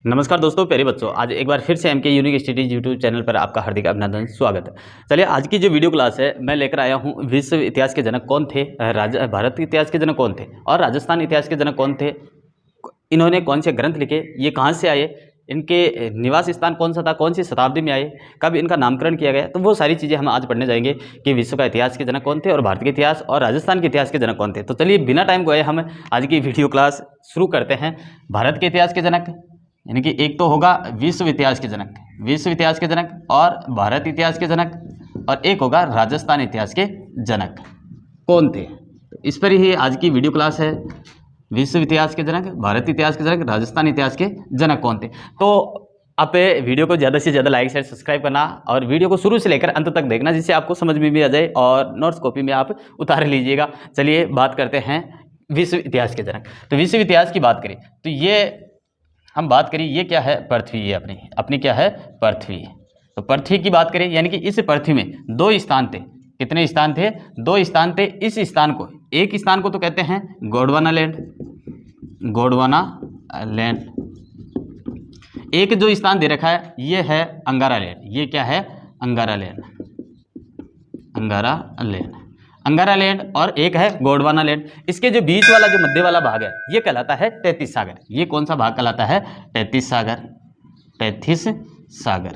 नमस्कार दोस्तों, प्यारे बच्चों। आज एक बार फिर से M K unique studies YouTube channel पर आपका हार्दिक अभिनंदन, स्वागत है। चलिए, आज की जो वीडियो क्लास है मैं लेकर आया हूं विश्व इतिहास के जनक कौन थे, भारत के इतिहास के जनक कौन थे और राजस्थान इतिहास के जनक कौन थे, इन्होंने कौन से ग्रंथ लिखे, ये कहाँ से आए, इनके निवास स्थान कौन सा था, कौन सी शताब्दी में आए, कब इनका नामकरण किया गया। तो वो सारी चीज़ें हम आज पढ़ने जाएंगे कि विश्व का इतिहास के जनक कौन थे और भारत के इतिहास और राजस्थान के इतिहास के जनक कौन थे। तो चलिए, बिना टाइम गए हम आज की वीडियो क्लास शुरू करते हैं। भारत के इतिहास के जनक यानी कि एक तो होगा विश्व इतिहास के जनक, विश्व इतिहास के जनक, और भारत इतिहास के जनक, और एक होगा राजस्थान इतिहास के जनक कौन थे। तो इस पर ही आज की वीडियो क्लास है। विश्व इतिहास के जनक, भारत इतिहास के जनक, राजस्थान इतिहास के जनक कौन थे। तो आप वीडियो को ज़्यादा से ज़्यादा लाइक शेयर सब्सक्राइब करना और वीडियो को शुरू से लेकर अंत तक देखना, जिससे आपको समझ में भी आ जाए और नोट्स कॉपी में आप उतार लीजिएगा। चलिए बात करते हैं विश्व इतिहास के जनक। तो विश्व इतिहास की बात करें तो ये हम बात करें, ये क्या है, पृथ्वी। ये अपनी क्या है, पृथ्वी। तो पृथ्वी की बात करें यानी कि इस पृथ्वी में दो स्थान थे। कितने स्थान थे? दो स्थान थे। इस स्थान को, एक स्थान को तो कहते हैं गोंडवाना लैंड, गोंडवाना लैंड। एक जो स्थान दे रखा है ये है अंगारा लैंड। ये क्या है? अंगारा लैंड, अंगारा लैंड, अंगारा लैंड। और एक है गोंडवाना लैंड। इसके जो बीच वाला, जो मध्य वाला भाग है, ये कहलाता है तैतीस सागर। ये कौन सा भाग कहलाता है? तैतीस सागर, तैतीस सागर,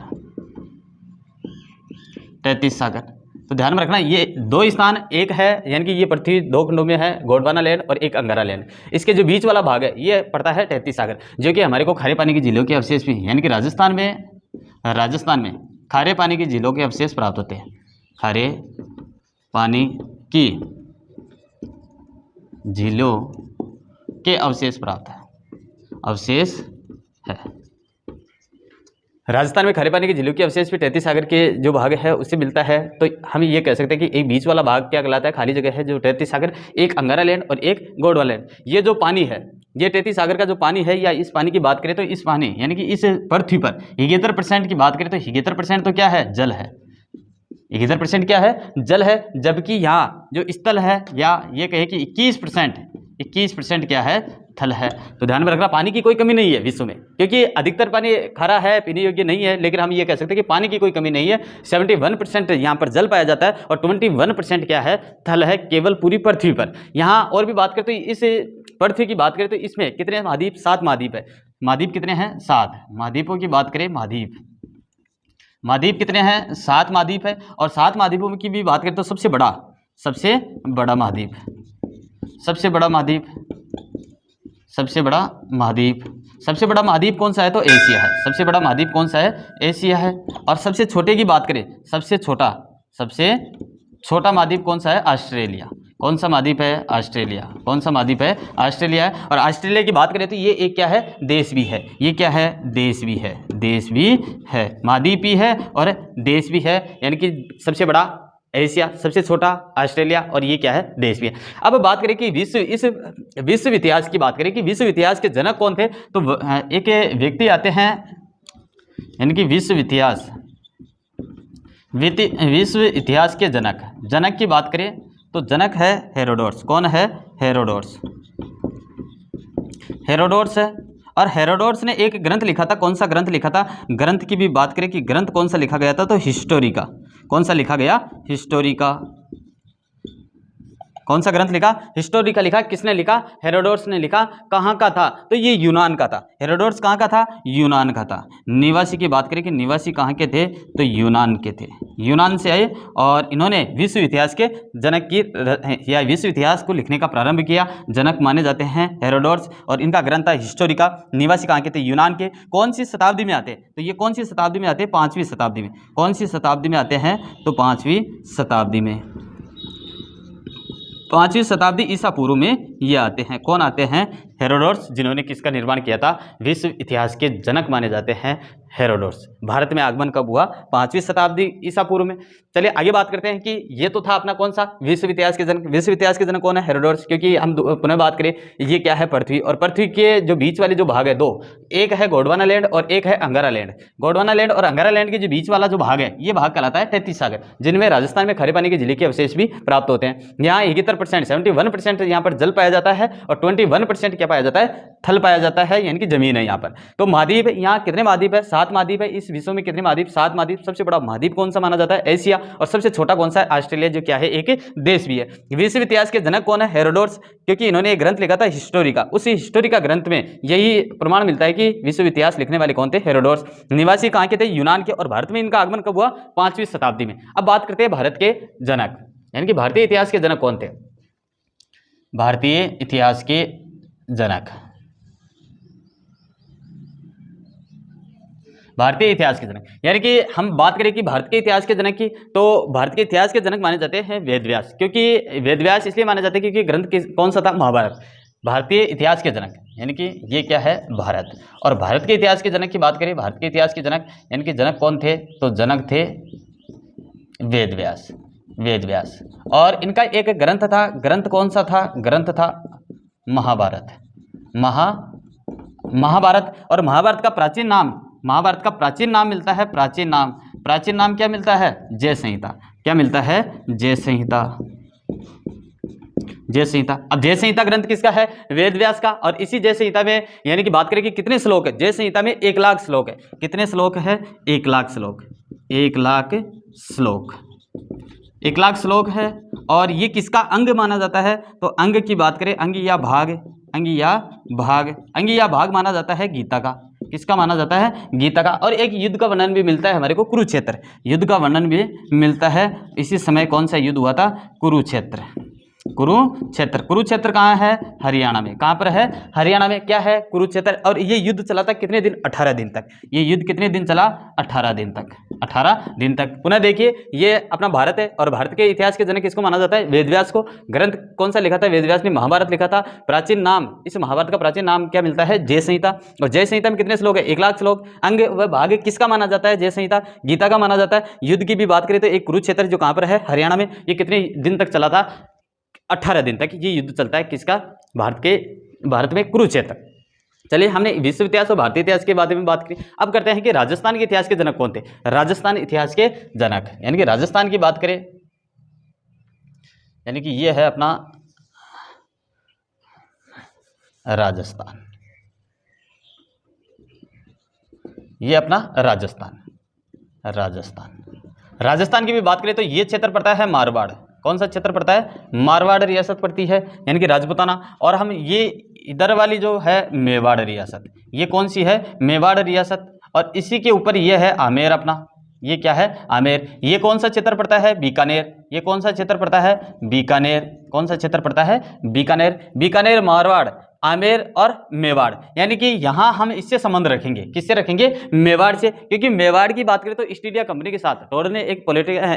तैतीस सागर। तो ध्यान में रखना, ये दो स्थान, एक है यानी कि ये पृथ्वी दो खंडों में है, गोंडवाना लैंड और एक अंगारा लैंड। इसके जो बीच वाला भाग है ये पड़ता है तैतीस सागर, जो कि हमारे को खारे पानी की झीलों के अवशेष भी, यानी कि राजस्थान में खारे पानी की झीलों के अवशेष प्राप्त होते हैं। खारे पानी की झीलों के अवशेष प्राप्त है, अवशेष है। राजस्थान में खारे पानी की झीलों के अवशेष भी तैतीस सागर के जो भाग है उससे मिलता है। तो हम ये कह सकते हैं कि एक बीच वाला भाग क्या कहलाता है? खाली जगह है, जो तैतीस सागर, एक अंगारा लैंड और एक गोंडवाना लैंड। ये जो पानी है, ये तैतीस सागर का जो पानी है, या इस पानी की बात करें तो इस पानी यानी कि इस पृथ्वी पर 71% की बात करें तो 71% तो क्या है? जल है। 71% क्या है? जल है। जबकि यहाँ जो स्थल है, या ये कहे कि 21% क्या है? थल है। तो ध्यान में रखना, पानी की कोई कमी नहीं है विश्व में, क्योंकि अधिकतर पानी खारा है, पीने योग्य नहीं है। लेकिन हम ये कह सकते हैं कि पानी की कोई कमी नहीं है। 71% यहाँ पर जल पाया जाता है और 21% क्या है? थल है, केवल पूरी पृथ्वी पर। यहाँ और भी बात करें तो इस पृथ्वी की बात करें तो इसमें कितने महाद्वीप? 7 महाद्वीप है। महाद्वीप कितने हैं? 7। महाद्वीपों की बात करें, महाद्वीप कितने हैं? 7 महाद्वीप है। और 7 महाद्वीपों की भी बात करें तो सबसे बड़ा महाद्वीप, सबसे बड़ा महाद्वीप कौन सा है? तो एशिया है। सबसे बड़ा महाद्वीप कौन सा है? एशिया है। और सबसे छोटे की बात करें, सबसे छोटा महाद्वीप कौन सा है? ऑस्ट्रेलिया। कौन सा महाद्वीप है? ऑस्ट्रेलिया। कौन सा महाद्वीप है? ऑस्ट्रेलिया है। और ऑस्ट्रेलिया की बात करें तो ये एक क्या है? देश भी है। ये क्या है? देश भी है। महाद्वीप भी है और देश भी है, यानी कि सबसे बड़ा एशिया, सबसे छोटा ऑस्ट्रेलिया, और ये क्या है? देश भी है। अब बात करें कि विश्व इतिहास की बात करें कि विश्व इतिहास के जनक कौन थे, तो एक व्यक्ति आते हैं, यानी कि विश्व इतिहास के जनक की बात करें तो जनक है हेरोडोटस। कौन है? हेरोडोटस है। और हेरोडोटस ने एक ग्रंथ लिखा था। कौन सा ग्रंथ लिखा था? ग्रंथ की भी बात करें कि ग्रंथ कौन सा लिखा गया था, तो हिस्टोरिका। कौन सा लिखा गया? हिस्टोरिका। कौन सा ग्रंथ लिखा? हिस्टोरिका लिखा। किसने लिखा? हेरोडोटस ने लिखा। कहाँ का था? तो ये यूनान का था। हेरोडोटस कहाँ का था? यूनान का था। निवासी की बात करें कि निवासी कहाँ के थे, तो यूनान के थे। यूनान से आए और इन्होंने विश्व इतिहास के जनक की, या विश्व इतिहास को लिखने का प्रारंभ किया। जनक माने जाते हैं हेरोडोटस, और इनका ग्रंथ था हिस्टोरिका। निवासी कहाँ के थे? यूनान के। कौन सी शताब्दी में आते? तो ये कौन सी शताब्दी में आते? 5वीं शताब्दी में। कौन सी शताब्दी में आते हैं? तो 5वीं शताब्दी में। 5वीं शताब्दी ईसा पूर्व में ये आते हैं। कौन आते हैं? हेरोडोटस, जिन्होंने किसका निर्माण किया था? विश्व इतिहास के जनक माने जाते हैं हेरोडोटस। भारत में आगमन कब हुआ? 5वीं शताब्दी ईसा पूर्व में। चलिए आगे बात करते हैं कि ये तो था अपना कौन सा? विश्व इतिहास के जनक। विश्व इतिहास के जनक कौन है? हेरोडोटस। क्योंकि हम पुनः बात करें, ये क्या है? पृथ्वी। और पृथ्वी के जो बीच वाले जो भाग है दो, एक है गोंडवाना लैंड और एक है अंगारा लैंड। गोंडवाना लैंड और अंगारा लैंड के जो बीच वाला जो भाग है, ये भाग कहलाता है तैतीस सागर, जिनमें राजस्थान में खारे पानी के झीलों के अवशेष भी प्राप्त होते हैं। यहाँ 71% 71% यहाँ पर जल पाया जाता है और 21% क्या पाया जाता है? थल पाया जाता है, यानी कि जमीन है यहाँ पर। तो महाद्वीप, यहाँ कितने महाद्वीप है? 7 महाद्वीप है। इस विश्व में कितने महाद्वीप? 7 महाद्वीप। सबसे बड़ा महाद्वीप कौन सा माना जाता है? एशिया। और सबसे छोटा कौन सा है? ऑस्ट्रेलिया, जो क्या है एक देश भी है। विश्व इतिहास के जनक कौन है? हेरोडोटस, क्योंकि इन्होंने एक ग्रंथ लिखा था हिस्टोरिका। उस हिस्टोरिका ग्रंथ में यही प्रमाण मिलता है कि विश्व इतिहास लिखने वाले कौन थे? हेरोडोटस। निवासी कहाँ के थे? यूनान के। और भारत में इनका आगमन कब हुआ? 5वीं शताब्दी में। अब बात करते हैं भारत के जनक, यानी कि भारतीय इतिहास के जनक कौन थे? भारतीय इतिहास के जनक, भारतीय इतिहास के जनक, यानी कि हम बात करें कि भारत के इतिहास के जनक की, तो भारत के इतिहास के जनक माने जाते हैं वेदव्यास। क्योंकि वेदव्यास इसलिए माने जाते हैं क्योंकि ग्रंथ कौन सा था? महाभारत। भारतीय इतिहास के जनक, यानी कि ये क्या है? भारत। और भारत के इतिहास के जनक की बात करें, भारत के इतिहास के जनक यानी कि जनक कौन थे? तो जनक थे वेदव्यास, वेदव्यास। और इनका एक ग्रंथ था, ग्रंथ कौन सा था? ग्रंथ था महाभारत, महाभारत। और महाभारत का प्राचीन नाम, महाभारत का प्राचीन नाम मिलता है, प्राचीन नाम क्या मिलता है? जय संहिता। क्या मिलता है? जय संहिता, जय संहिता। अब जय संहिता ग्रंथ किसका है? वेदव्यास का। और इसी जय संहिता में यानी कि बात करें कि कितने श्लोक है? जय संहिता में 1 लाख श्लोक है। कितने श्लोक है? 1 लाख श्लोक, 1 लाख श्लोक, 1 लाख श्लोक है। और ये किसका अंग माना जाता है? तो अंग की बात करें, अंग या भाग, अंग या भाग, अंग या भाग माना जाता है गीता का। किसका माना जाता है? गीता का। और एक युद्ध का वर्णन भी मिलता है हमारे को, कुरुक्षेत्र, युद्ध का वर्णन भी मिलता है। इसी समय कौन सा युद्ध हुआ था? कुरुक्षेत्र, कुरुक्षेत्र। कुरुक्षेत्र कहाँ है? हरियाणा में। कहाँ पर है? हरियाणा में। क्या है? कुरुक्षेत्र। और ये युद्ध चला था कितने दिन? 18 दिन तक। ये युद्ध कितने दिन चला? 18 दिन तक, 18 दिन तक। पुनः देखिए, ये अपना भारत है और भारत के इतिहास के जनक किसको माना जाता है? वेदव्यास को। ग्रंथ कौन सा लिखा था? वेदव्यास ने महाभारत लिखा था। प्राचीन नाम, इस महाभारत का प्राचीन नाम क्या मिलता है? जय संहिता। और जय संहिता में कितने श्लोक है? 1 लाख श्लोक। अंग व भाग किसका माना जाता है? जय संहिता, गीता का माना जाता है। युद्ध की भी बात करें तो एक कुरुक्षेत्र जो कहाँ पर है? हरियाणा में। ये कितने दिन तक चला था? 18 दिन तक ये युद्ध चलता है। किसका? भारत में कुरुक्षेत्र। चलिए, हमने विश्व इतिहास और भारतीय इतिहास के बारे में बात की। अब करते हैं कि राजस्थान के इतिहास के जनक कौन थे? राजस्थान इतिहास के जनक, यानी कि राजस्थान की बात करें, यानी कि ये है अपना राजस्थान, ये अपना राजस्थान की भी बात करें तो ये क्षेत्र पड़ता है मारवाड़। कौन सा क्षेत्र पड़ता है? मारवाड़ रियासत पड़ती है, यानी कि राजपूताना। और हम ये इधर वाली जो है मेवाड़ रियासत, ये कौन सी है? मेवाड़ रियासत। और इसी के ऊपर ये है आमेर अपना, ये क्या है? आमेर। ये कौन सा क्षेत्र पड़ता है? बीकानेर। ये कौन सा क्षेत्र पड़ता है? बीकानेर। कौन सा क्षेत्र पड़ता है? बीकानेर। बीकानेर, मारवाड़, आमेर और मेवाड़, यानी कि यहाँ हम इससे संबंध रखेंगे। किससे रखेंगे? मेवाड़ से। क्योंकि मेवाड़ की बात करें तो ईस्ट इंडिया कंपनी के साथ टोडर ने एक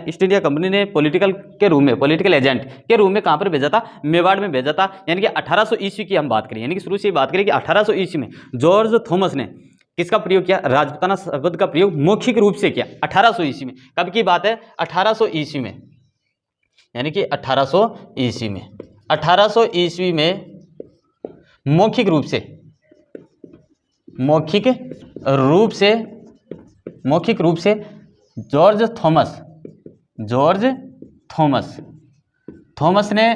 ईस्ट इंडिया कंपनी ने पॉलिटिकल एजेंट के रूप में कहाँ पर भेजा था? मेवाड़ में भेजा था। यानी कि 1800 ईस्वी की हम बात करें, यानी कि शुरू से बात करें कि 1800 ईस्वी में जॉर्ज थॉमस ने किसका प्रयोग किया? राजपूताना शब्द का प्रयोग मौखिक रूप से किया 1800 ईस्वी में। कब की बात है? 1800 ईस्वी में, यानी कि 1800 ईस्वी में, 1800 ईस्वी में मौखिक रूप से जॉर्ज थॉमस ने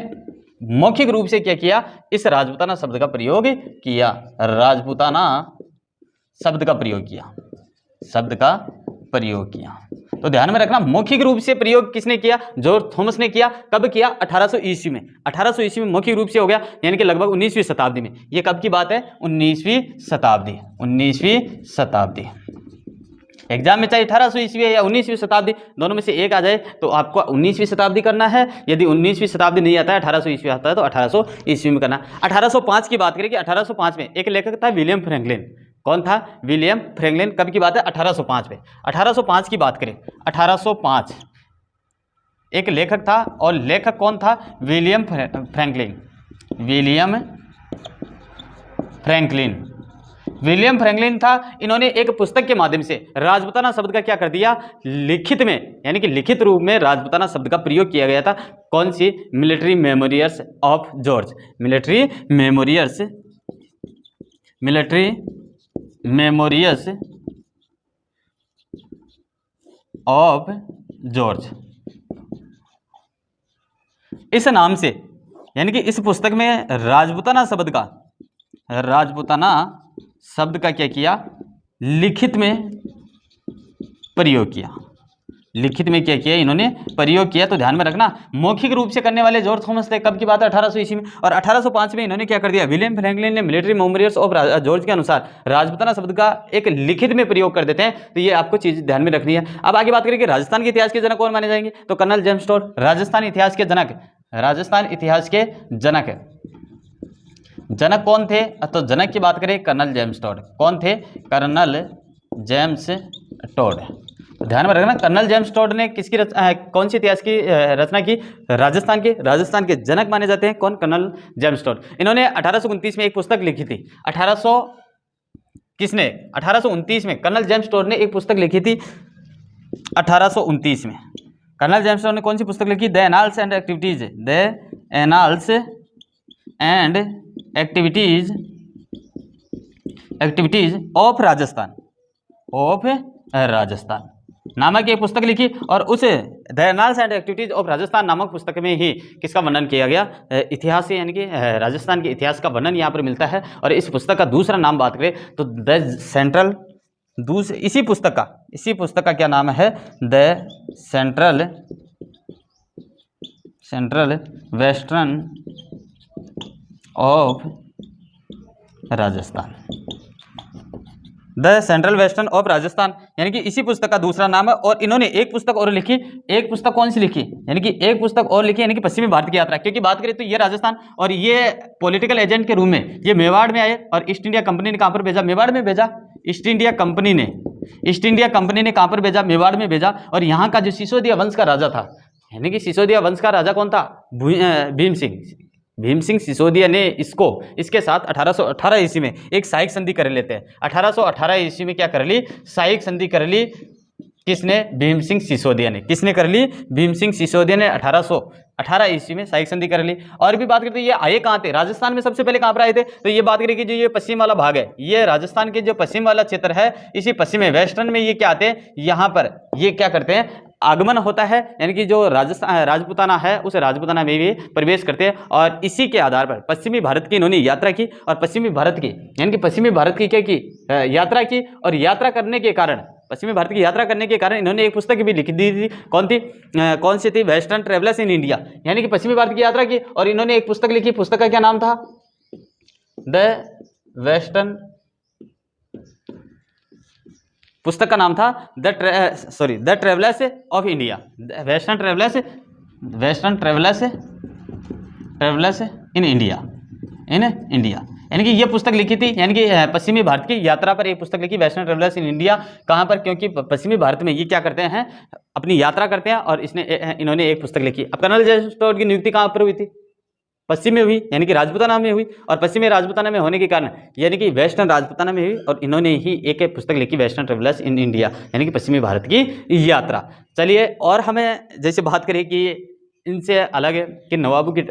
मौखिक रूप से क्या किया? इस राजपूताना शब्द का प्रयोग किया, राजपूताना शब्द का प्रयोग किया। तो ध्यान में रखना, मौखिक रूप से प्रयोग किसने किया? जॉर्ज थॉमस ने किया। कब किया? 1800 ईस्वी में। 1800 ईस्वी में मौखिक रूप से हो गया, यानी कि लगभग 19वीं शताब्दी में। ये कब की बात है? 19वीं शताब्दी। एग्जाम में चाहे 1800 ईस्वी है या 19वीं शताब्दी, दोनों में से एक आ जाए तो आपको 19वीं शताब्दी करना है। यदि 19वीं शताब्दी नहीं आता है, 1800 ईस्वी आता है, तो 1800 ईस्वी में करना। 1805 की बात करें कि 1805 में एक लेखक था विलियम फ्रैंकलिन। कौन था? William Franklin. कब की बात है? 1805 में। 1805 की बात करें, 1805 एक लेखक था, और लेखक कौन था? विलियम फ्रैंकलिन था। इन्होंने एक पुस्तक के माध्यम से राजपूताना शब्द का क्या कर दिया? लिखित में, यानी कि लिखित रूप में राजपूताना शब्द का प्रयोग किया गया था। कौन सी? Military memorials of George, military memorials of George, इस नाम से, यानी कि इस पुस्तक में राजपूताना शब्द का राजपूताना शब्द का क्या किया, लिखित में प्रयोग किया। लिखित में क्या किया इन्होंने, प्रयोग किया। तो ध्यान में रखना, मौखिक रूप से करने वाले जॉर्ज थॉमस थे। कब की बात है, 1800 ईस्वी में। और 1805 में इन्होंने क्या कर दिया, विलियम फ्रैंकलिन ने मिलिट्री मेमोरियल्स ऑफ जॉर्ज के अनुसार राजपूताना शब्द का एक लिखित में प्रयोग कर देते हैं। तो ये आपको चीज ध्यान में रखनी है। अब आगे बात करें कि राजस्थान के इतिहास के जनक कौन माने जाएंगे, तो कर्नल जेम्स टोड राजस्थान इतिहास के जनक। राजस्थान इतिहास के जनक जनक कौन थे, तो जनक की बात करें कर्नल जेम्स टोड। कौन थे, कर्नल जेम्स टोड। ध्यान में रखना, कर्नल जेम्स टोड ने किसकी कौन सी इतिहास की रचना की, राजस्थान के जनक माने जाते हैं कौन, कर्नल जेम्स टोड। इन्होंने 1829 में एक पुस्तक लिखी थी। 1829 में कर्नल जेम्स टोड ने एक पुस्तक लिखी थी। 1829 में कर्नल जेम्स टोड ने कौन सी पुस्तक लिखी, the annals and activities, the annals and activities of Rajasthan नामक एक पुस्तक लिखी। और उस the annals and activities of Rajasthan नामक पुस्तक में ही किसका वर्णन किया गया, इतिहास, यानी कि राजस्थान के इतिहास का वर्णन यहाँ पर मिलता है। और इस पुस्तक का दूसरा नाम बात करें तो द सेंट्रल, इसी पुस्तक का क्या नाम है, the central western of Rajasthan, the central western of Rajasthan, यानी कि इसी पुस्तक का दूसरा नाम है। और इन्होंने एक पुस्तक और लिखी, एक पुस्तक कौन सी लिखी, यानी कि एक पुस्तक और लिखी, यानी कि पश्चिमी भारत की यात्रा। क्योंकि बात करें तो ये राजस्थान और ये पॉलिटिकल एजेंट के रूप में ये मेवाड़ में आए। और ईस्ट इंडिया कंपनी ने कहाँ पर भेजा, मेवाड़ में भेजा। ईस्ट इंडिया कंपनी ने कहाँ पर भेजा, मेवाड़ में भेजा। और यहाँ का जो सिसोदिया वंश का राजा था, यानी कि सिसोदिया वंश का राजा कौन था, भीम सिंह सिसोदिया ने इसके साथ 1818 ईस्वी में एक सहायक संधि कर लेते हैं। 1818 ईस्वी में क्या कर ली, सहायक संधि कर ली। किसने, भीम सिंह सिसोदिया ने। किसने कर ली, भीम सिंह सिसोदिया ने 1818 ईस्वी में सहायक संधि कर ली। और भी बात करते ये आए कहाँ थे, राजस्थान में सबसे पहले कहाँ पर आए थे, तो ये बात करें कि जो ये पश्चिम वाला भाग है, ये राजस्थान के जो पश्चिम वाला क्षेत्र है, इसी पश्चिम में वेस्टर्न में ये क्या आते हैं, यहाँ पर ये क्या करते हैं, आगमन होता है। यानी कि जो राजपूताना है उस राजपूताना में भी प्रवेश करते हैं। और इसी के आधार पर पश्चिमी भारत की इन्होंने यात्रा की। और पश्चिमी भारत की क्या की, यात्रा की। और यात्रा करने के कारण, पश्चिमी भारत की यात्रा करने के कारण इन्होंने एक पुस्तक भी लिख दी थी। कौन सी थी, वेस्टर्न ट्रेवलर्स इन इंडिया। यानी कि पश्चिमी भारत की यात्रा की और इन्होंने एक पुस्तक लिखी। पुस्तक का क्या नाम था, पुस्तक का नाम था the travellers of India, western travellers in India. यानी कि ये पुस्तक लिखी थी, यानी कि पश्चिमी भारत की यात्रा पर एक पुस्तक लिखी, वेस्टर्न ट्रेवलर्स इन इंडिया। कहाँ पर, क्योंकि पश्चिमी भारत में ये क्या करते हैं, अपनी यात्रा करते हैं। और इन्होंने एक पुस्तक लिखी। अब कर्नल जेम्स टोड की नियुक्ति कहाँ पर हुई थी, पश्चिम में हुई, यानी कि राजपूताना में हुई। और पश्चिमी राजपूताना में होने के कारण यानी कि वेस्टर्न राजपूताना में हुई। और इन्होंने ही एक पुस्तक लिखी, वेस्टर्न ट्रेवलर्स इन इंडिया, यानी कि पश्चिमी भारत की यात्रा। चलिए, और हमें जैसे बात करें कि इनसे अलग है कि नवाबों की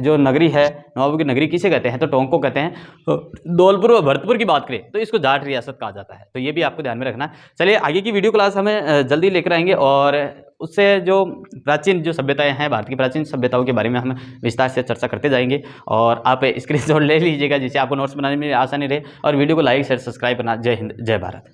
जो नगरी है, नवाबों की नगरी किसे कहते हैं, तो टोंक को कहते हैं। तो धौलपुर और भरतपुर की बात करें तो इसको जाट रियासत कहा जाता है। तो ये भी आपको ध्यान में रखना। चलिए, आगे की वीडियो क्लास हमें जल्दी लेकर आएंगे। और उससे जो प्राचीन जो सभ्यताएं हैं, भारत की प्राचीन सभ्यताओं के बारे में हम विस्तार से चर्चा करते जाएंगे। और आप स्क्रीनशॉट ले लीजिएगा जिससे आपको नोट्स बनाने में आसानी रहे। और वीडियो को लाइक शेयर सब्सक्राइब करना। जय हिंद, जय भारत।